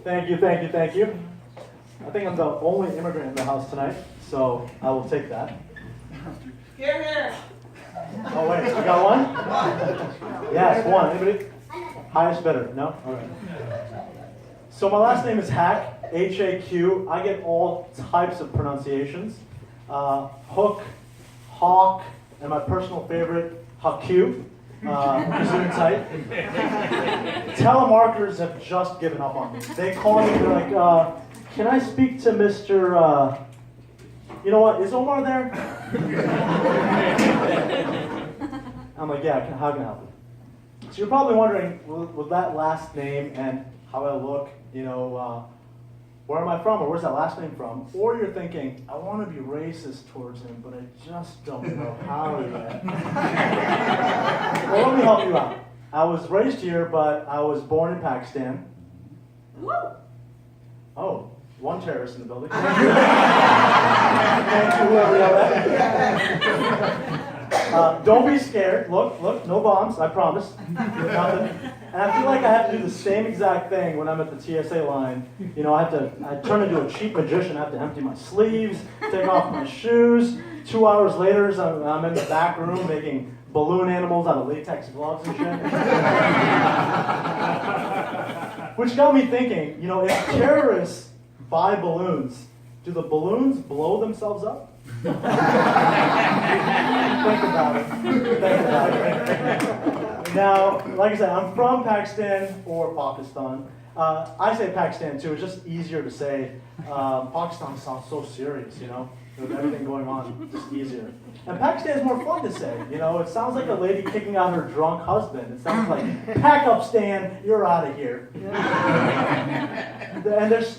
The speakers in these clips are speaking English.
Thank you, thank you, thank you. I think I'm the only immigrant in the house tonight, so I will take that. Here, here. Oh wait, you got one? Yes, one. Anybody? Highest bidder? No? All right. So my last name is Hack, H-A-Q. I get all types of pronunciations. Hook, Hawk, and my personal favorite, Haku. Gesundheit. Telemarketers have just given up on me. They call me, they're like, can I speak to Mr. You know what, is Omar there? I'm like, yeah, how can I help you? So you're probably wondering, with that last name and how I look, you know, where am I from, or where's that last name from? Or you're thinking, I want to be racist towards him, but I just don't know how yet. Well, let me help you out. I was raised here, but I was born in Pakistan. Woo! Oh, one terrorist in the building. Thank you, whoever yelled that. Don't be scared. Look, no bombs, I promise. Nothing. And I feel like I have to do the same exact thing when I'm at the TSA line. You know, I turn into a cheap magician. I have to empty my sleeves, take off my shoes. 2 hours later, I'm in the back room making balloon animals out of latex gloves and shit. Which got me thinking, you know, if terrorists buy balloons, do the balloons blow themselves up? Think about it. Think about it. Now, like I said, I'm from Pakistan or Pakistan. I say Pakistan too, it's just easier to say. Pakistan sounds so serious, you know, with everything going on, just easier. And Pakistan is more fun to say, you know, it sounds like a lady kicking out her drunk husband. It sounds like, pack up, Stan, you're out of here. And if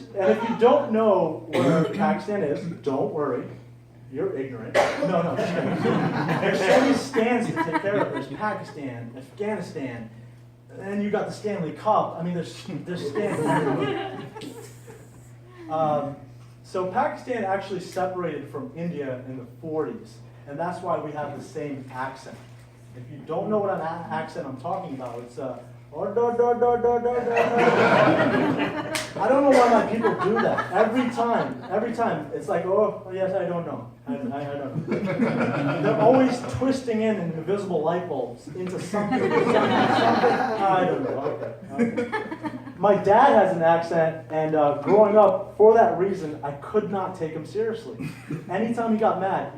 you don't know where Pakistan is, don't worry. You're ignorant. No, just kidding. There's so many stands to take care of. There's Pakistan, Afghanistan, and then you got the Stanley Cup. I mean, there's stands everywhere. So Pakistan actually separated from India in the 40s, and that's why we have the same accent. If you don't know what accent I'm talking about, it's I don't know why my people do that. Every time, it's like, oh yes, I don't know. I don't know. They're always twisting in invisible light bulbs into something. I don't know. Okay. My dad has an accent, and growing up, for that reason, I could not take him seriously. Anytime he got mad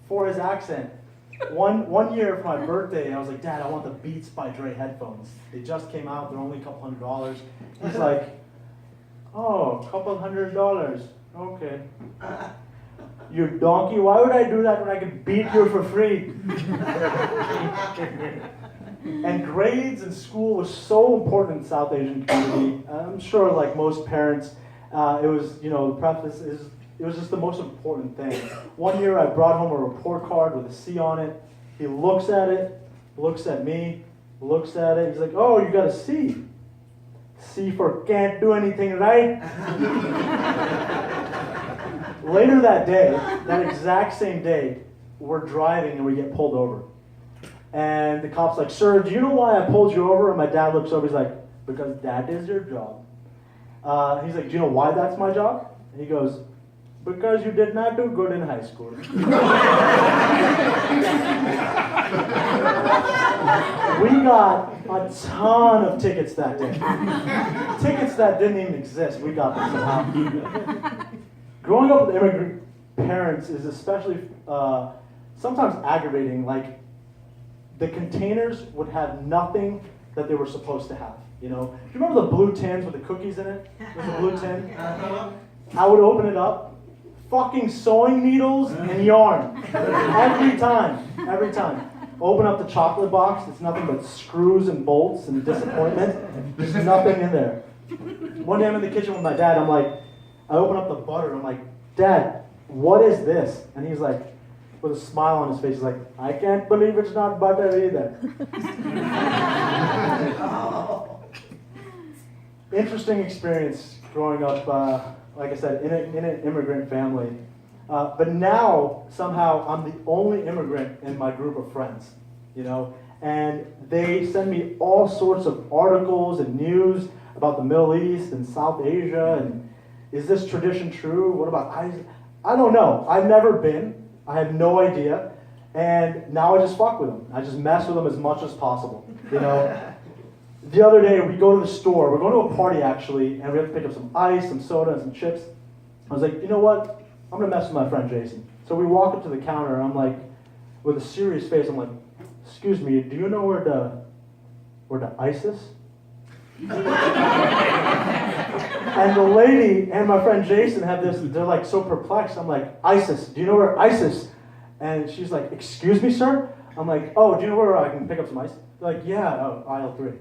for his accent, one year for my birthday, I was like, Dad, I want the Beats by Dre headphones. They just came out, they're only a couple $100s. He's like, oh, a couple $100. Okay. You donkey, why would I do that when I could beat you for free? And grades in school was so important in the South Asian community. I'm sure, like most parents, it was, you know, the preface is, it was just the most important thing. One year I brought home a report card with a C on it. He looks at it, looks at me, looks at it. He's like, oh, you got a C. C for can't do anything right. Later that day, that exact same day, we're driving and we get pulled over. And the cop's like, sir, do you know why I pulled you over? And my dad looks over, he's like, because that is your job. He's like, do you know why that's my job? And he goes, because you did not do good in high school. We got a ton of tickets that day. Tickets that didn't even exist, we got them somehow. Growing up with immigrant parents is especially sometimes aggravating. Like, the containers would have nothing that they were supposed to have. You know, do you remember the blue tins with the cookies in it? There's a blue tin. I would open it up. Fucking sewing needles and yarn. Every time. Open up the chocolate box, it's nothing but screws and bolts and disappointment. There's nothing in there. One day I'm in the kitchen with my dad, I open up the butter, I'm like, Dad, what is this? And he's like, with a smile on his face, he's like, I can't believe it's not butter either. Interesting experience growing up, like I said, in an immigrant family. But now, somehow, I'm the only immigrant in my group of friends, you know, and they send me all sorts of articles and news about the Middle East and South Asia, and is this tradition true? What about Isaac? I don't know. I've never been. I have no idea. And now I just fuck with them. I just mess with them as much as possible. You know. The other day we go to the store. We're going to a party actually, and we have to pick up some ice, some soda, and some chips. I was like, you know what? I'm gonna mess with my friend Jason. So we walk up to the counter, and I'm like, with a serious face, I'm like, excuse me, do you know where the ice is? And the lady and my friend Jason have this, they're like so perplexed. I'm like, ISIS, do you know where ISIS? And she's like, excuse me, sir? I'm like, oh, do you know where I can pick up some ice? They're like, yeah, oh, aisle 3.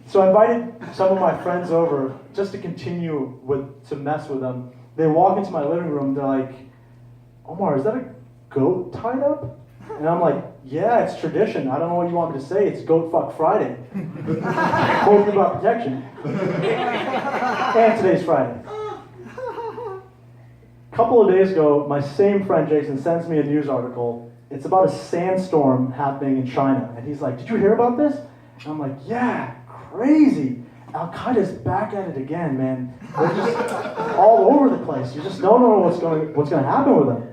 So I invited some of my friends over just to continue to mess with them. They walk into my living room, they're like, Omar, is that a goat tied up? And I'm like, yeah, it's tradition. I don't know what you want me to say. It's Goat Fuck Friday. Hopefully about protection. And today's Friday. A couple of days ago, my same friend Jason sends me a news article. It's about a sandstorm happening in China. And he's like, did you hear about this? And I'm like, yeah, crazy. Al-Qaeda's back at it again, man. They're just all over the place. You just don't know what's going to happen with them.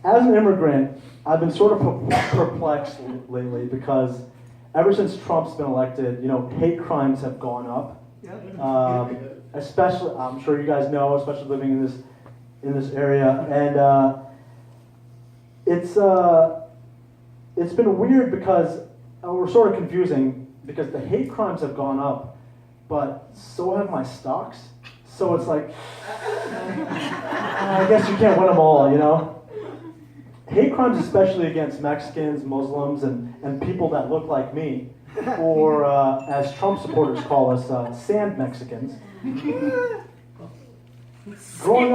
As an immigrant, I've been sort of perplexed lately because ever since Trump's been elected, you know, hate crimes have gone up. Especially, I'm sure you guys know, especially living in this area, and it's been weird because we're sort of confusing because the hate crimes have gone up, but so have my stocks. So it's like, I guess you can't win them all, you know? Hate crimes, especially against Mexicans, Muslims, and people that look like me, or as Trump supporters call us, sand Mexicans. Growing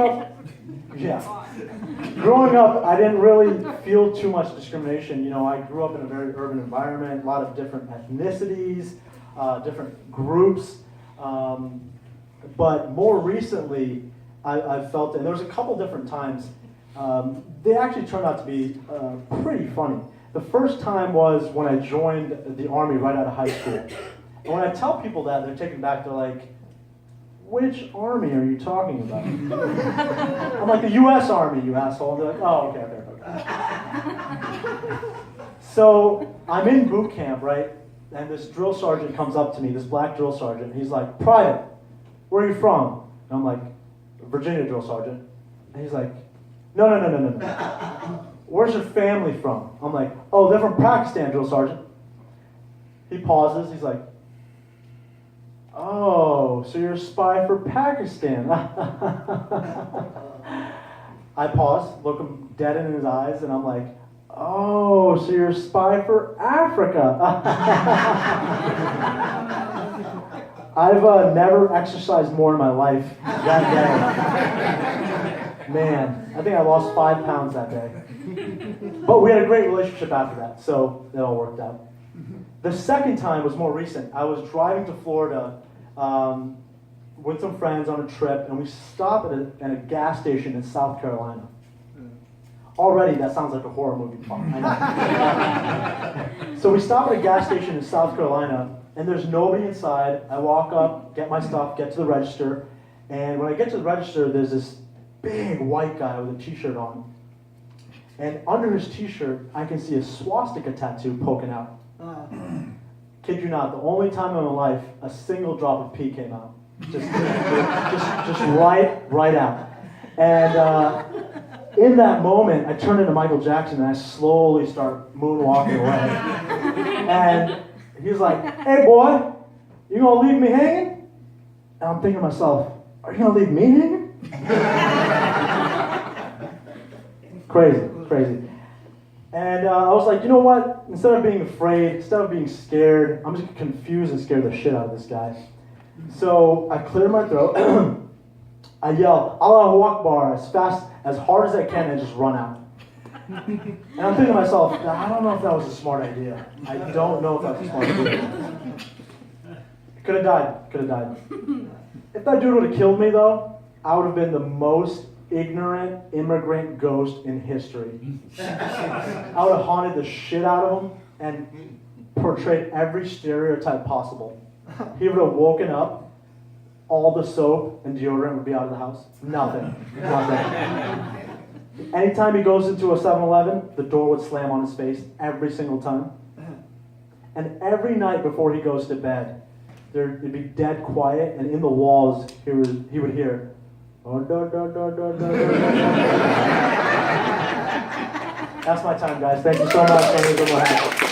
up, I didn't really feel too much discrimination. You know, I grew up in a very urban environment, a lot of different ethnicities, different groups. But more recently, I've felt it, and there was a couple different times. They actually turned out to be pretty funny. The first time was when I joined the Army right out of high school. And when I tell people that, they're taken back. They're like, which Army are you talking about? I'm like, the U.S. Army, you asshole. And they're like, oh, okay. So I'm in boot camp, right? And this drill sergeant comes up to me, this black drill sergeant. He's like, Private, where are you from? And I'm like, Virginia, drill sergeant. And he's like, no. Where's your family from? I'm like, oh, they're from Pakistan, drill sergeant. He pauses. He's like, oh, so you're a spy for Pakistan. I pause, look him dead in his eyes, and I'm like, oh, so you're a spy for Africa. I've never exercised more in my life that day. Man, I think I lost 5 pounds that day. But we had a great relationship after that, so it all worked out. The second time was more recent. I was driving to Florida with some friends on a trip, and we stopped at a gas station in South Carolina. Already, that sounds like a horror movie plot. I know. So we stop at a gas station in South Carolina, and there's nobody inside. I walk up, get my stuff, get to the register, and when I get to the register, there's this big white guy with a t-shirt on. And under his t-shirt, I can see a swastika tattoo poking out. Kid you not, the only time in my life a single drop of pee came out. Just right out. And in that moment, I turn into Michael Jackson and I slowly start moonwalking away. And he's like, hey boy, you gonna leave me hanging? And I'm thinking to myself, are you gonna leave me hanging? Crazy. And I was like, you know what? Instead of being afraid, instead of being scared, I'm just gonna confuse and scare the shit out of this guy. So I clear my throat. I yell, Allahu Akbar, as hard as I can, and just run out. And I'm thinking to myself, I don't know if that was a smart idea. I don't know if that was a smart idea. Could have died. If that dude would have killed me, though, I would have been the most ignorant immigrant ghost in history. I would have haunted the shit out of him and portrayed every stereotype possible. He would have woken up, all the soap and deodorant would be out of the house. Nothing. Anytime he goes into a 7-Eleven, the door would slam on his face every single time. And every night before he goes to bed, it'd be dead quiet, and in the walls he would hear, oh, da, da, da, da, da, da. That's my time, guys. Thank you so much.